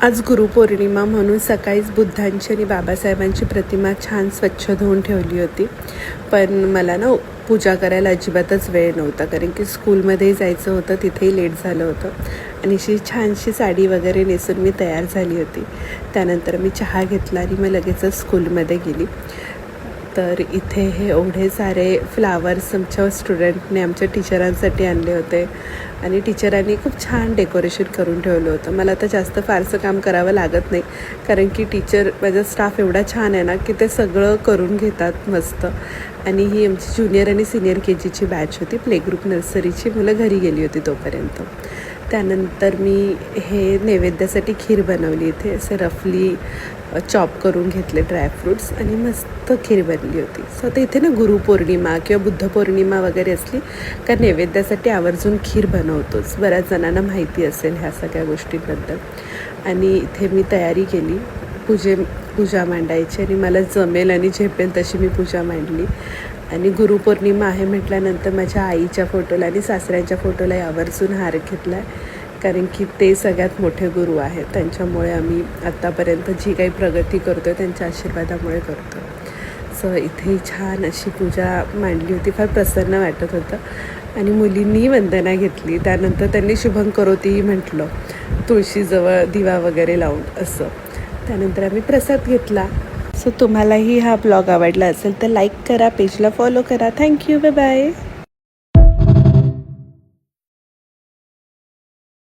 आज गुरुपौर्णिमा म्हणून सकाळीच बुद्धांची आणि बाबासाहेबांची प्रतिमा छान स्वच्छ धुवून ठेवली होती. पण मला ना पूजा करायला अजिबातच वेळ नव्हता, कारण की स्कूलमध्येही जायचं होतं, तिथेही लेट झालं होतं. आणि अशी छानशी साडी वगैरे नेसून मी तयार झाली होती. त्यानंतर मी चहा घेतला आणि मग लगेचच स्कूलमध्ये गेली. तर इथे हे एवढे सारे फ्लावर्स आमच्या स्टुडंटने आमच्या टीचरांसाठी आणले होते आणि टीचरांनी खूप छान डेकोरेशन करून ठेवलं होतं. मला तर जास्त फारसं काम करावं लागत नाही, कारण की माझा स्टाफ एवढा छान आहे ना की ते सगळं करून घेतात मस्त. आणि ही आमची ज्युनियर आणि सिनियर KGची बॅच होती. प्ले ग्रुप नर्सरीची मुलं घरी गेली होती तोपर्यंत. त्यानंतर मी हे नैवेद्यासाठी खीर बनवली. इथे असे रफली चॉप करून घेतले ड्रायफ्रूट्स आणि मस्त खीर बनली होती. सो आता इथे ना गुरुपौर्णिमा किंवा बुद्धपौर्णिमा वगैरे असली का नैवेद्यासाठी आवर्जून खीर बनवतोच. बऱ्याच जणांना माहिती असेल ह्या सगळ्या गोष्टींबद्दल. आणि इथे मी तयारी केली पूजा मांडायची, आणि मला जमेल आणि झेपेल तशी मी पूजा मांडली. आणि गुरुपौर्णिमा आहे म्हटल्यानंतर माझ्या आईच्या फोटोला आणि सासऱ्यांच्या फोटोलाही आवर्जून हार घेतला आहे, कारण की ते सगळ्यात मोठे गुरु आहेत. त्यांच्यामुळे आम्ही आत्तापर्यंत जी काही प्रगती करतो आहे त्यांच्या आशीर्वादामुळे करतो. सो इथे छान अशी पूजा मांडली होती. फार प्रसन्न वाटत होतं. आणि मुलींनी वंदना घेतली. त्यानंतर त्यांनी शुभं करोतीही म्हटलं, तुळशीजवळ दिवा वगैरे लावून असं. त्यानंतर आम्ही प्रसाद घेतला. सो तुम्हालाही हा ब्लॉग आवडला असेल तर लाईक करा, पेजला फॉलो करा. Thank you, bye bye.